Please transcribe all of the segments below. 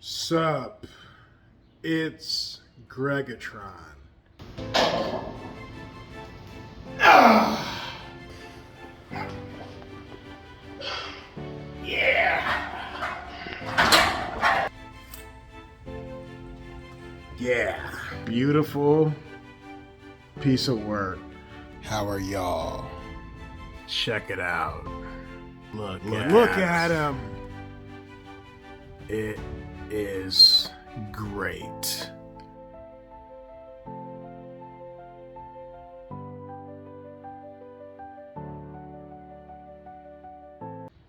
Sup? It's Greggatron. Ah! Yeah! Yeah. Beautiful piece of work. How are y'all? Check it out. Look at him. It is great.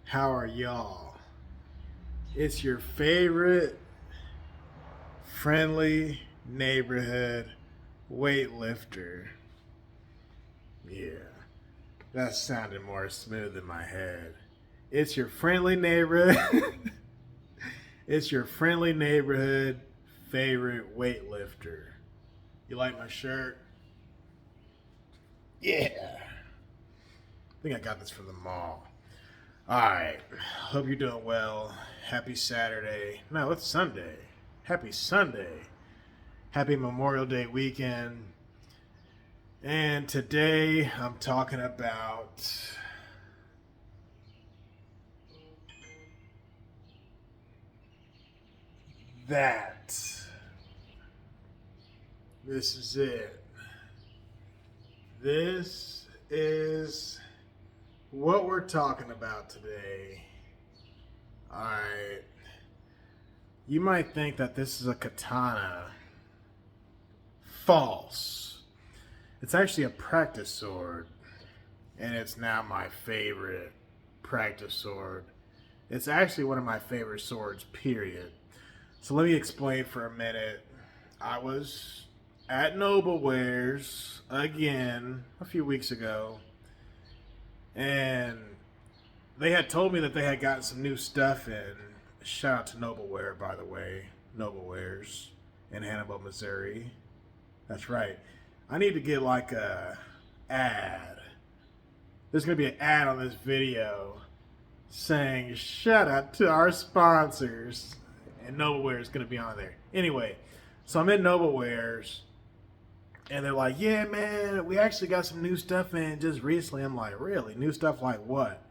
How are y'all? It's your favorite friendly neighborhood weightlifter. Yeah, that sounded more smooth in my head. It's your friendly neighborhood. It's your friendly neighborhood favorite weightlifter. You like my shirt? Yeah. I think I got this from the mall. Alright. Hope you're doing well. Happy Saturday. No, it's Sunday. Happy Sunday. Happy Memorial Day weekend. And today I'm talking about that. This is it. This is what we're talking about today. Alright. You might think that this is a katana. False. It's actually a practice sword. And it's now my favorite practice sword. It's actually one of my favorite swords, period. So let me explain for a minute. I was at Noble Wares again a few weeks ago, and they had told me that they had gotten some new stuff in. Shout out to Noble Ware, by the way. Noble Wares in Hannible, Missouri. That's right. I need to get like a ad. There's going to be an ad on this video saying shout out to our sponsors. And Noble Ware is going to be on there. Anyway, so I'm in Noble Wares, and they're like, yeah, man, we actually got some new stuff in just recently. I'm like, really? New stuff like what?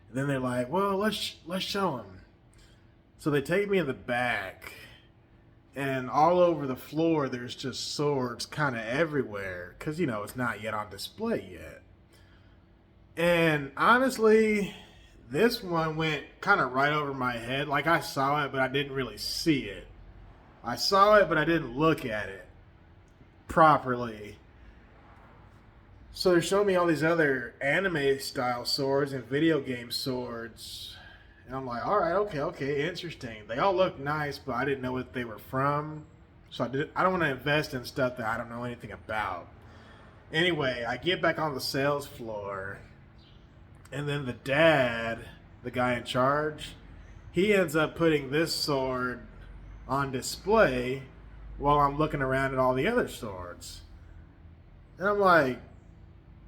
And then they're like, well, let's show them. So they take me in the back, and all over the floor, there's just swords kind of everywhere. Because, you know, it's not yet on display yet. And honestly, this one went kind of right over my head. Like, I saw it, but I didn't really see it. I saw it, but I didn't look at it properly. So they're showing me all these other anime-style swords and video game swords. And I'm like, all right, okay, interesting. They all look nice, but I didn't know what they were from. So I don't want to invest in stuff that I don't know anything about. Anyway, I get back on the sales floor, and then the dad, the guy in charge, he ends up putting this sword on display while I'm looking around at all the other swords. And I'm like,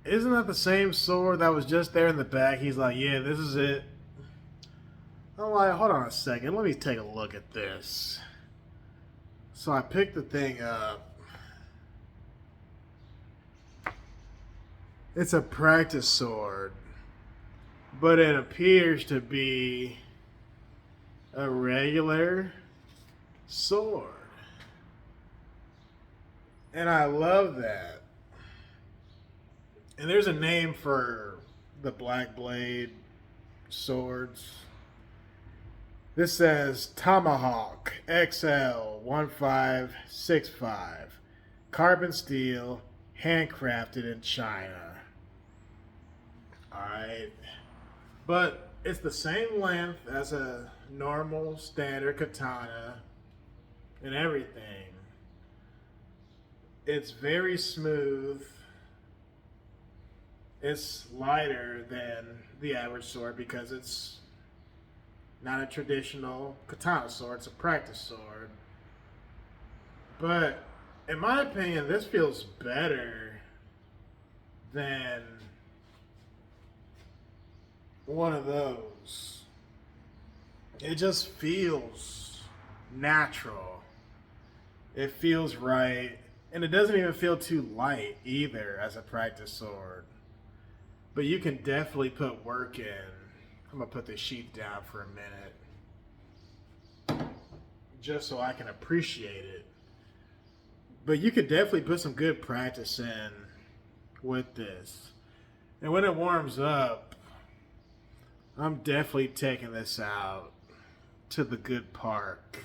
isn't that the same sword that was just there in the back? He's like, yeah, this is it. I'm like, hold on a second, let me take a look at this. So I picked the thing up. It's a practice sword, but it appears to be a regular sword. And I love that. And there's a name for the black blade swords. This says Tomahawk XL 1565. Carbon steel, handcrafted in China. Alright. But it's the same length as a normal standard katana and everything. It's very smooth. It's lighter than the average sword because it's not a traditional katana sword, it's a practice sword. But in my opinion, this feels better than one of those. It just feels natural. It feels right. And it doesn't even feel too light either as a practice sword. But you can definitely put work in. I'm going to put the sheath down for a minute, just so I can appreciate it. But you could definitely put some good practice in with this. And when it warms up, I'm definitely taking this out to the good park.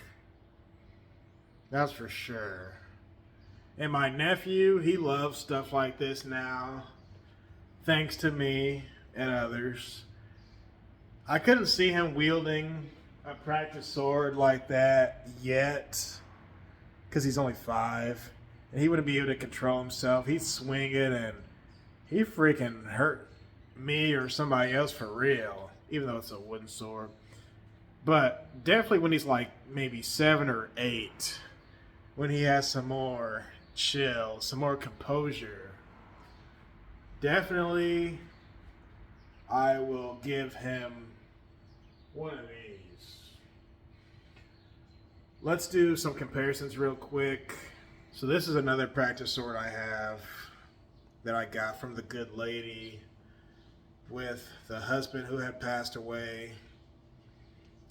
That's for sure. And my nephew, he loves stuff like this now, thanks to me and others. I couldn't see him wielding a practice sword like that yet, because he's only 5, and he wouldn't be able to control himself. He'd swing it, and he freaking hurt me or somebody else for real, even though it's a wooden sword. But definitely when he's like maybe 7 or 8, when he has some more chill, some more composure, definitely I will give him one of these. Let's do some comparisons real quick. So this is another practice sword I have that I got from the good lady with the husband who had passed away.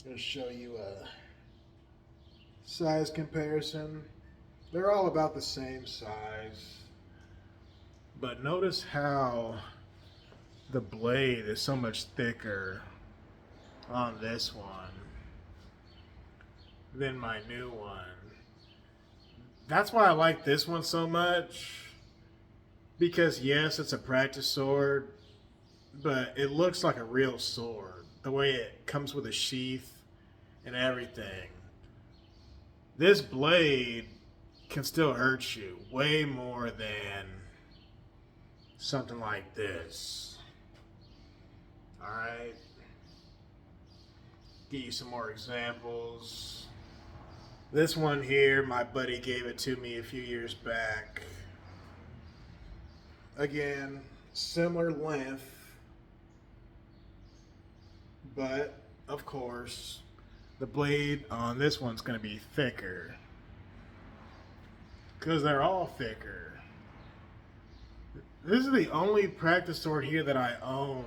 I'm going to show you a size comparison. They're all about the same size. But notice how the blade is so much thicker on this one than my new one. That's why I like this one so much, because yes, it's a practice sword, but it looks like a real sword. The way it comes with a sheath and everything. This blade can still hurt you way more than something like this. Alright. Give you some more examples. This one here, my buddy gave it to me a few years back. Again, similar length, but of course, the blade on this one's going to be thicker, because they're all thicker. This is the only practice sword here that I own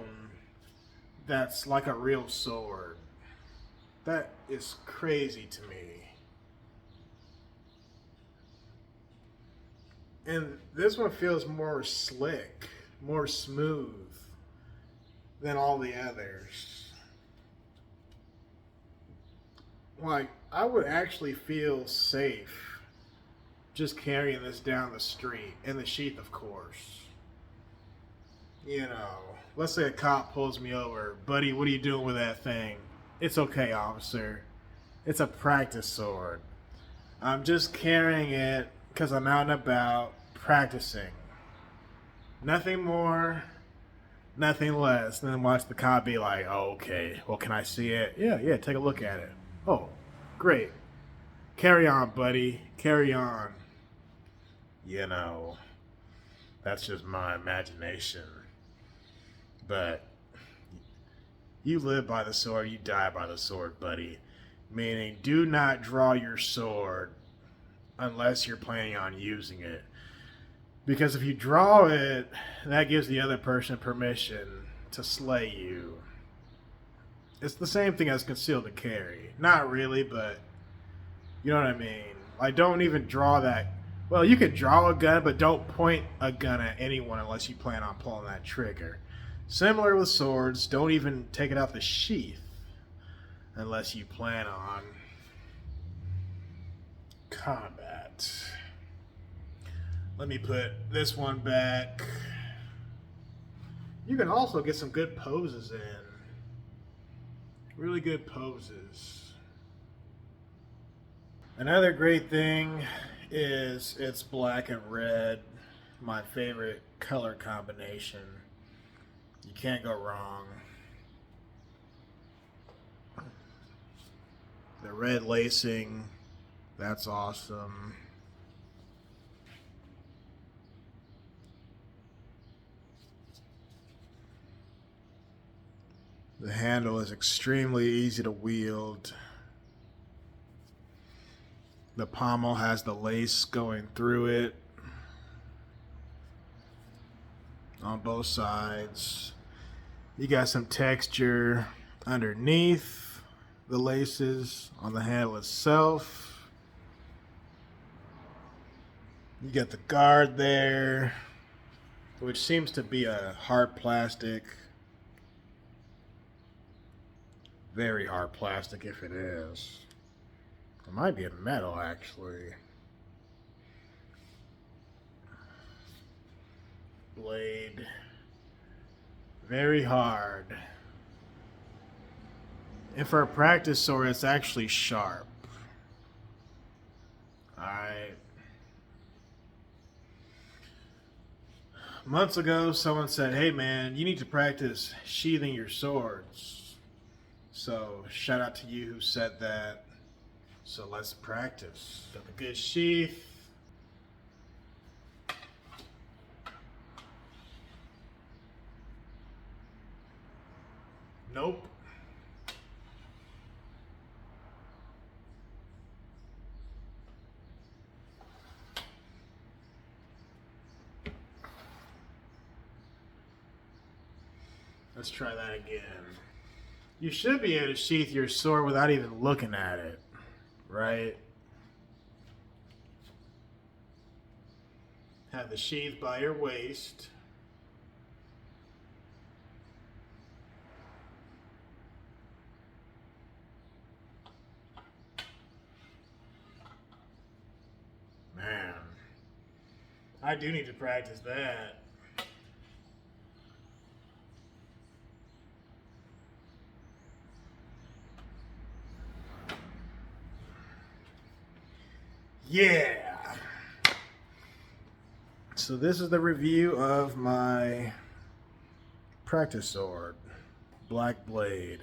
that's like a real sword. That is crazy to me. And this one feels more slick, more smooth than all the others. Like, I would actually feel safe just carrying this down the street, in the sheath, of course. You know, let's say a cop pulls me over. Buddy, what are you doing with that thing? It's okay, officer. It's a practice sword. I'm just carrying it because I'm out and about practicing. Nothing more, nothing less. Then watch the cop be like, oh, okay, well, can I see it? Yeah, take a look at it. Oh, great. Carry on, buddy. Carry on. You know, that's just my imagination. But you live by the sword, you die by the sword, buddy. Meaning, do not draw your sword unless you're planning on using it. Because if you draw it, that gives the other person permission to slay you. It's the same thing as concealed to carry. Not really, but you know what I mean. Like, don't even draw that. Well, you can draw a gun, but don't point a gun at anyone unless you plan on pulling that trigger. Similar with swords, don't even take it out the sheath unless you plan on combat. Let me put this one back. You can also get some good poses in. Really good poses. Another great thing is it's black and red. My favorite color combination. You can't go wrong. The red lacing, that's awesome. The handle is extremely easy to wield. The pommel has the lace going through it on both sides. You got some texture underneath the laces on the handle itself. You got the guard there, which seems to be a hard plastic. Very hard plastic if it is. It might be a metal, actually. Blade. Very hard. And for a practice sword, it's actually sharp. Alright. Months ago, someone said, hey man, you need to practice sheathing your swords. So, shout out to you who said that. So let's practice. Got the good sheath. Nope. Let's try that again. You should be able to sheath your sword without even looking at it, right? Have the sheath by your waist. Man, I do need to practice that. Yeah. So this is the review of my practice sword, Black Blade.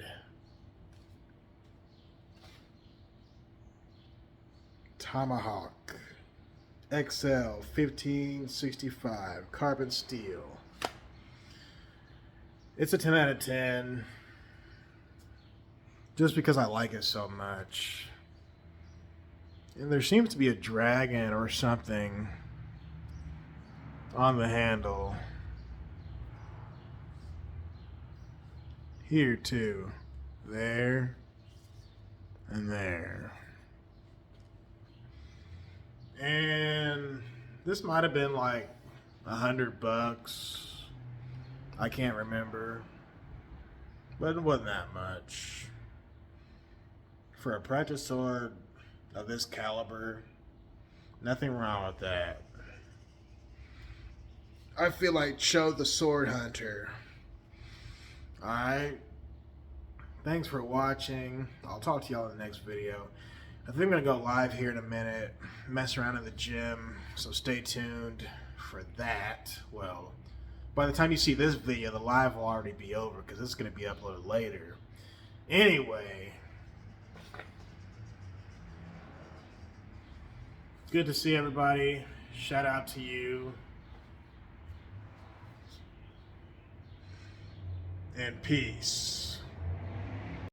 Tomahawk XL 1565 carbon steel. It's a 10 out of 10 just because I like it so much. And there seems to be a dragon or something on the handle. Here too. There. And there. And this might have been like $100. I can't remember. But it wasn't that much. For a practice sword of this caliber, nothing wrong with that. I feel like Cho the Sword Hunter. Alright. Thanks for watching. I'll talk to y'all in the next video. I think I'm going to go live here in a minute. Mess around in the gym. So stay tuned for that. Well, by the time you see this video, the live will already be over because it's going to be uploaded later. Anyway. Good to see everybody. Shout out to you. And peace.